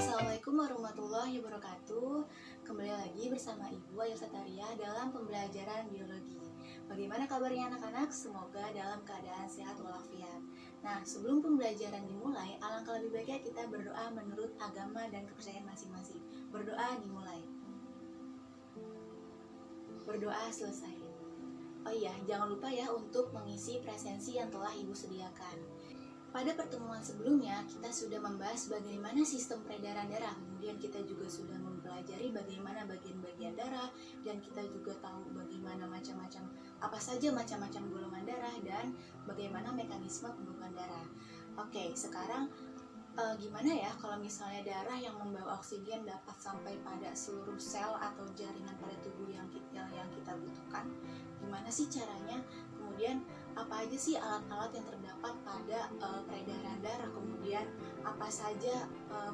Assalamualaikum warahmatullahi wabarakatuh. Kembali lagi bersama Ibu Ayu Sataria dalam pembelajaran biologi. Bagaimana kabarnya anak-anak? Semoga dalam keadaan sehat walafiat. Nah, sebelum pembelajaran dimulai, alangkah lebih baiknya kita berdoa menurut agama dan kepercayaan masing-masing. Berdoa dimulai. Berdoa selesai. Oh iya, jangan lupa ya untuk mengisi presensi yang telah Ibu sediakan. Pada pertemuan sebelumnya, kita sudah membahas bagaimana sistem peredaran darah. Kemudian kita juga sudah mempelajari bagaimana bagian-bagian darah, dan kita juga tahu bagaimana apa saja macam-macam golongan darah, dan bagaimana mekanisme pembentukan darah. Oke, sekarang gimana ya kalau misalnya darah yang membawa oksigen dapat sampai pada seluruh sel atau jaringan pada tubuh yang kita butuhkan? Gimana sih caranya? Kemudian apa aja sih alat-alat yang terdapat pada peredaran darah? Kemudian apa saja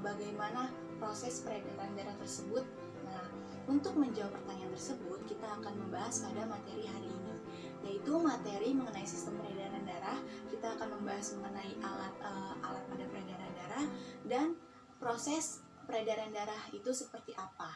bagaimana proses peredaran darah tersebut? Nah, untuk menjawab pertanyaan tersebut, kita akan membahas pada materi hari ini, yaitu materi mengenai sistem peredaran darah. Kita akan membahas mengenai alat pada peredaran darah dan proses peredaran darah itu seperti apa.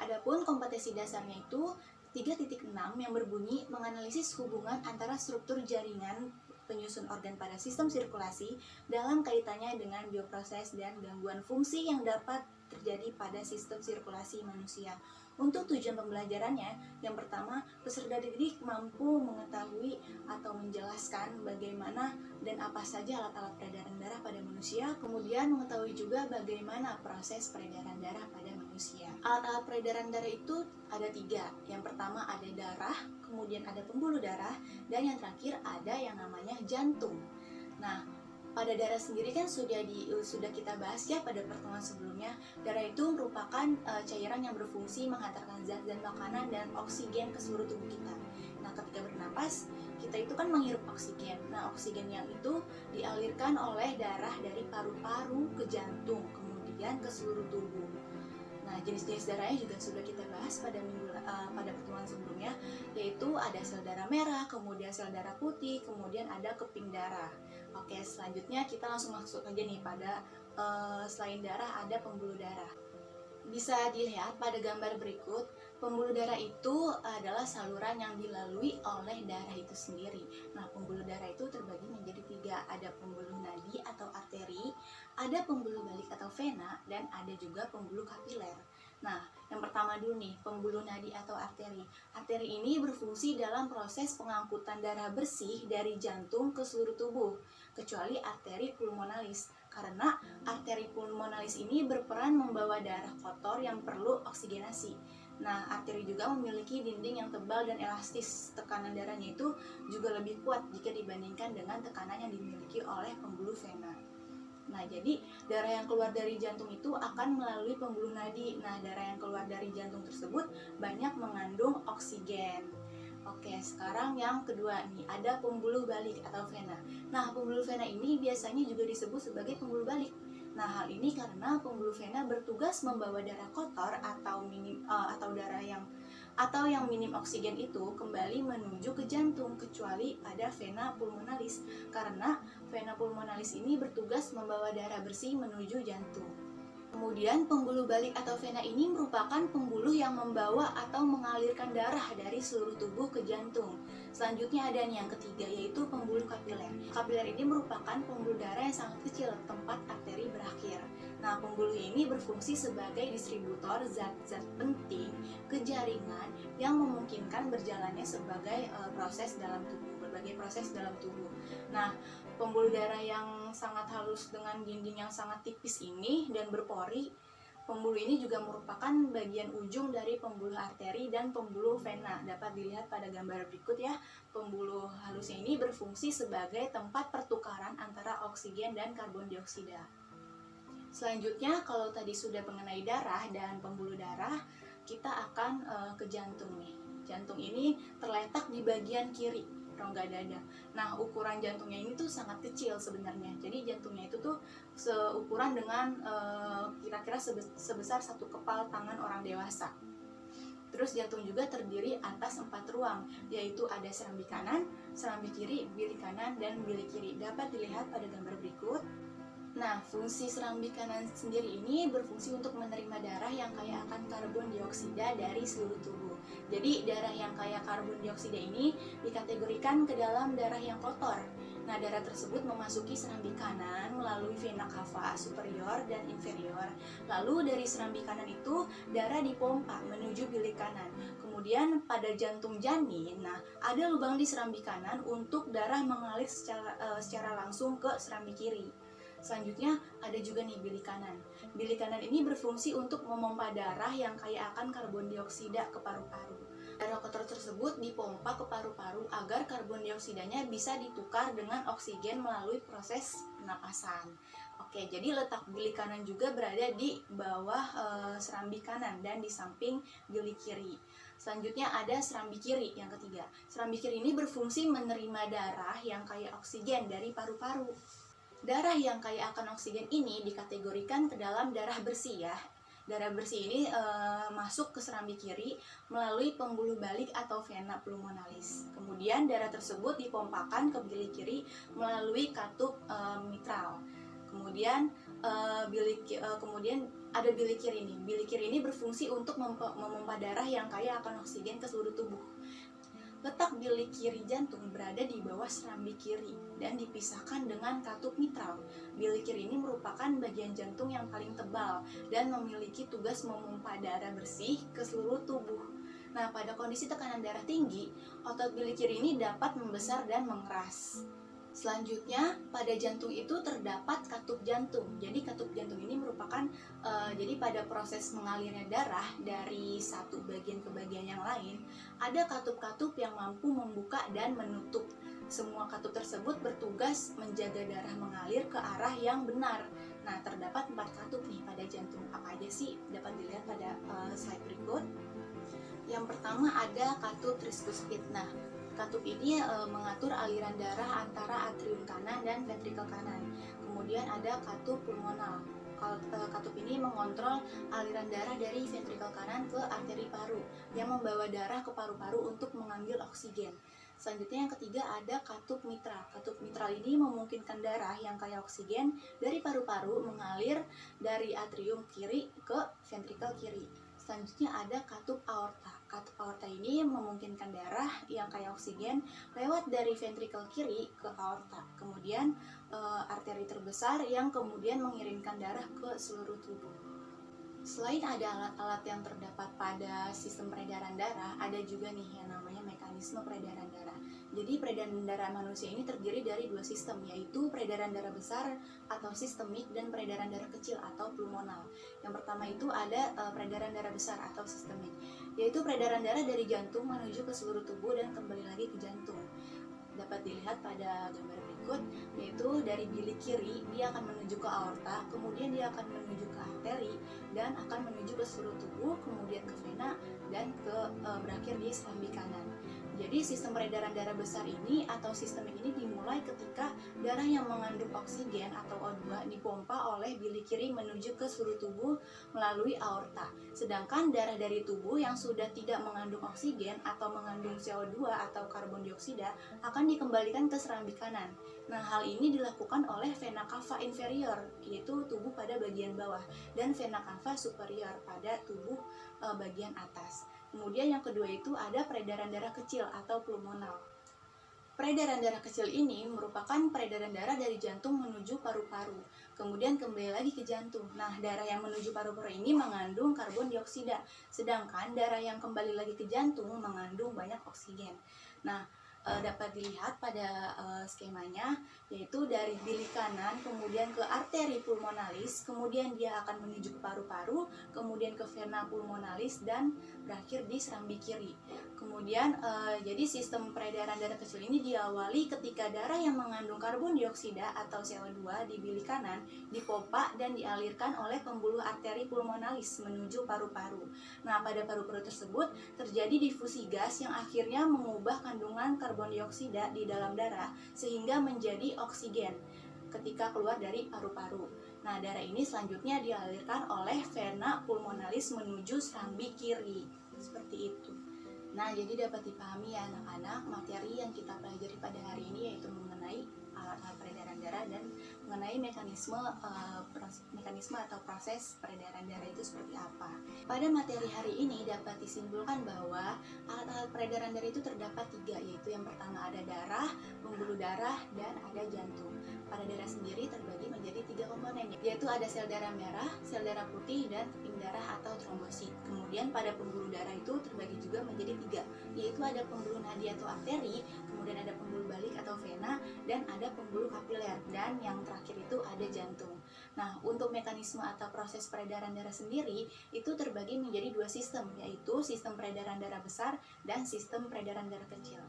Adapun kompetensi dasarnya itu 3.6 yang berbunyi menganalisis hubungan antara struktur jaringan penyusun organ pada sistem sirkulasi dalam kaitannya dengan bioproses dan gangguan fungsi yang dapat terjadi pada sistem sirkulasi manusia. Untuk tujuan pembelajarannya, yang pertama, peserta didik mampu mengetahui atau menjelaskan bagaimana dan apa saja alat-alat peredaran darah pada manusia, kemudian mengetahui juga bagaimana proses peredaran darah pada manusia. Alat-alat peredaran darah itu ada 3. Yang pertama ada darah, kemudian ada pembuluh darah, dan yang terakhir ada yang namanya jantung. Nah, pada darah sendiri kan sudah kita bahas ya pada pertemuan sebelumnya. Darah itu merupakan cairan yang berfungsi menghantarkan zat dan makanan dan oksigen ke seluruh tubuh kita. Nah, ketika bernapas, kita itu kan menghirup oksigen. Nah, oksigen yang itu dialirkan oleh darah dari paru-paru ke jantung, kemudian ke seluruh tubuh. Nah, jenis-jenis darahnya juga sudah kita bahas pada pertemuan sebelumnya, yaitu ada sel darah merah, kemudian sel darah putih, kemudian ada keping darah. Oke, selanjutnya kita langsung masuk aja nih pada selain darah ada pembuluh darah. Bisa dilihat pada gambar berikut, pembuluh darah itu adalah saluran yang dilalui oleh darah itu sendiri. Nah, pembuluh darah itu terbagi menjadi 3. Ada pembuluh nadi atau arteri, ada pembuluh balik atau vena, dan ada juga pembuluh kapiler. Nah, yang pertama dulu nih, pembuluh nadi atau arteri. Arteri ini berfungsi dalam proses pengangkutan darah bersih dari jantung ke seluruh tubuh, kecuali arteri pulmonalis. Karena arteri pulmonalis ini berperan membawa darah kotor yang perlu oksigenasi. Nah, arteri juga memiliki dinding yang tebal dan elastis. Tekanan darahnya itu juga lebih kuat jika dibandingkan dengan tekanan yang dimiliki oleh pembuluh vena. Nah, jadi darah yang keluar dari jantung itu akan melalui pembuluh nadi. Nah, darah yang keluar dari jantung tersebut banyak mengandung oksigen. Oke, sekarang yang kedua nih, ada pembuluh balik atau vena. Nah, pembuluh vena ini biasanya juga disebut sebagai pembuluh balik. Nah, hal ini karena pembuluh vena bertugas membawa darah kotor atau yang minim oksigen itu kembali menuju ke jantung, kecuali pada vena pulmonalis, karena vena pulmonalis ini bertugas membawa darah bersih menuju jantung. Kemudian pembuluh balik atau vena ini merupakan pembuluh yang membawa atau mengalirkan darah dari seluruh tubuh ke jantung. Selanjutnya ada nih yang ketiga, yaitu pembuluh kapiler. Kapiler ini merupakan pembuluh darah yang sangat kecil, tempat arteri berakhir. Nah, pembuluh ini berfungsi sebagai distributor zat-zat penting ke jaringan yang memungkinkan berjalannya sebagai berbagai proses dalam tubuh. Nah, pembuluh darah yang sangat halus dengan dinding yang sangat tipis ini dan berpori, pembuluh ini juga merupakan bagian ujung dari pembuluh arteri dan pembuluh vena. Dapat dilihat pada gambar berikut ya. Pembuluh halusnya ini berfungsi sebagai tempat pertukaran antara oksigen dan karbon dioksida. Selanjutnya, kalau tadi sudah mengenai darah dan pembuluh darah, kita akan ke jantung nih. Jantung ini terletak di bagian kiri rongga dada. Nah, ukuran jantungnya ini tuh sangat kecil sebenarnya. Jadi jantungnya itu tuh seukuran dengan kira-kira sebesar satu kepal tangan orang dewasa. Terus jantung juga terdiri atas 4 ruang, yaitu ada serambi kanan, serambi kiri, bilik kanan, dan bilik kiri. Dapat dilihat pada gambar berikut. Nah, fungsi serambi kanan sendiri ini berfungsi untuk menerima darah yang kaya akan karbon dioksida dari seluruh tubuh. Jadi, darah yang kaya karbon dioksida ini dikategorikan ke dalam darah yang kotor. Nah, darah tersebut memasuki serambi kanan melalui vena cava superior dan inferior. Lalu dari serambi kanan itu, darah dipompa menuju bilik kanan. Kemudian pada jantung janin, nah ada lubang di serambi kanan untuk darah mengalir secara langsung ke serambi kiri. Selanjutnya ada juga nih bilik kanan. Bilik kanan ini berfungsi untuk memompa darah yang kaya akan karbon dioksida ke paru-paru. Darah kotor tersebut dipompa ke paru-paru agar karbon dioksidanya bisa ditukar dengan oksigen melalui proses pernapasan. Oke, jadi letak bilik kanan juga berada di bawah serambi kanan dan di samping bilik kiri. Selanjutnya ada serambi kiri yang ketiga. Serambi kiri ini berfungsi menerima darah yang kaya oksigen dari paru-paru. Darah yang kaya akan oksigen ini dikategorikan ke dalam darah bersih ya. Darah bersih ini masuk ke serambi kiri melalui pembuluh balik atau vena pulmonalis. Kemudian darah tersebut dipompakan ke bilik kiri melalui katup mitral. Kemudian ada bilik kiri ini. Bilik kiri ini berfungsi untuk memompa darah yang kaya akan oksigen ke seluruh tubuh. Letak bilik kiri jantung berada di bawah serambi kiri dan dipisahkan dengan katup mitral. Bilik kiri ini merupakan bagian jantung yang paling tebal dan memiliki tugas memompa darah bersih ke seluruh tubuh. Nah, pada kondisi tekanan darah tinggi, otot bilik kiri ini dapat membesar dan mengeras. Selanjutnya, pada jantung itu terdapat katup jantung. Jadi katup jantung ini merupakan jadi pada proses mengalirnya darah dari satu bagian ke bagian yang lain, ada katup-katup yang mampu membuka dan menutup. Semua katup tersebut bertugas menjaga darah mengalir ke arah yang benar. Nah, terdapat 4 katup nih pada jantung. Apa aja sih? Dapat dilihat pada slide berikut. Yang pertama ada katup tricuspid. Nah, katup ini mengatur aliran darah antara atrium kanan dan ventrikel kanan. Kemudian ada katup pulmonal. Katup ini mengontrol aliran darah dari ventrikel kanan ke arteri paru yang membawa darah ke paru-paru untuk mengambil oksigen. Selanjutnya yang ketiga ada katup mitral. Katup mitral ini memungkinkan darah yang kaya oksigen dari paru-paru mengalir dari atrium kiri ke ventrikel kiri. Selanjutnya ada katup aorta. Katup aorta ini memungkinkan darah yang kaya oksigen lewat dari ventrikel kiri ke aorta. Kemudian arteri terbesar yang kemudian mengirimkan darah ke seluruh tubuh. Selain ada alat-alat yang terdapat pada sistem peredaran darah, ada juga nih yang namanya mekanisme peredaran darah. Jadi peredaran darah manusia ini terdiri dari 2 sistem, yaitu peredaran darah besar atau sistemik dan peredaran darah kecil atau pulmonal. Yang pertama itu ada peredaran darah besar atau sistemik, yaitu peredaran darah dari jantung menuju ke seluruh tubuh dan kembali lagi ke jantung. Dapat dilihat pada gambar berikut, yaitu dari bilik kiri dia akan menuju ke aorta, kemudian dia akan menuju ke arteri dan akan menuju ke seluruh tubuh, kemudian ke vena dan berakhir di serambi kanan. Jadi sistem peredaran darah besar ini atau sistemik ini dimulai ketika darah yang mengandung oksigen atau O2 dipompa oleh bilik kiri menuju ke seluruh tubuh melalui aorta. Sedangkan darah dari tubuh yang sudah tidak mengandung oksigen atau mengandung CO2 atau karbon dioksida akan dikembalikan ke serambi kanan. Nah, hal ini dilakukan oleh vena cava inferior, yaitu tubuh pada bagian bawah, dan vena cava superior pada tubuh bagian atas. Kemudian yang kedua itu ada peredaran darah kecil atau pulmonal. Peredaran darah kecil ini merupakan peredaran darah dari jantung menuju paru-paru, kemudian kembali lagi ke jantung. Nah, darah yang menuju paru-paru ini mengandung karbon dioksida, sedangkan darah yang kembali lagi ke jantung mengandung banyak oksigen. Nah, dapat dilihat pada skemanya, yaitu dari bilik kanan kemudian ke arteri pulmonalis, kemudian dia akan menuju ke paru-paru, kemudian ke vena pulmonalis dan berakhir di serambi kiri. Kemudian jadi sistem peredaran darah kecil ini diawali ketika darah yang mengandung karbon dioksida atau CO2 di bilik kanan dipompa dan dialirkan oleh pembuluh arteri pulmonalis menuju paru-paru. Nah, pada paru-paru tersebut terjadi difusi gas yang akhirnya mengubah kandungan karbon dioksida di dalam darah sehingga menjadi oksigen ketika keluar dari paru-paru. Nah, darah ini selanjutnya dialirkan oleh vena pulmonalis menuju serambi kiri. Seperti itu. Nah, jadi dapat dipahami ya anak-anak, materi yang kita pelajari pada hari ini yaitu mengenai alat-alat peredaran darah dan mengenai mekanisme atau proses peredaran darah itu seperti apa. Pada materi hari ini dapat disimpulkan bahwa alat-alat peredaran darah itu terdapat 3, yaitu yang pertama ada darah, pembuluh darah, dan ada jantung. Pada darah sendiri terbagi menjadi 3 komponen, yaitu ada sel darah merah, sel darah putih, dan keping darah atau trombosit. Kemudian pada pembuluh darah itu terbagi juga menjadi 3, yaitu ada pembuluh nadi atau arteri, kemudian ada pembuluh balik atau vena, dan ada pembuluh kapiler, dan yang terakhir itu ada jantung. Nah, untuk mekanisme atau proses peredaran darah sendiri itu terbagi menjadi 2 sistem, yaitu sistem peredaran darah besar dan sistem peredaran darah kecil.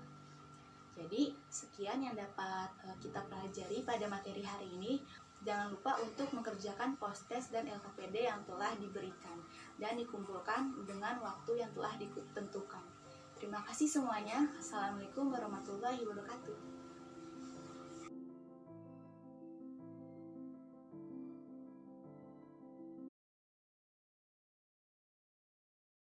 Jadi, sekian yang dapat kita pelajari pada materi hari ini. Jangan lupa untuk mengerjakan post-test dan LKPD yang telah diberikan dan dikumpulkan dengan waktu yang telah ditentukan. Terima kasih semuanya. Assalamualaikum warahmatullahi wabarakatuh.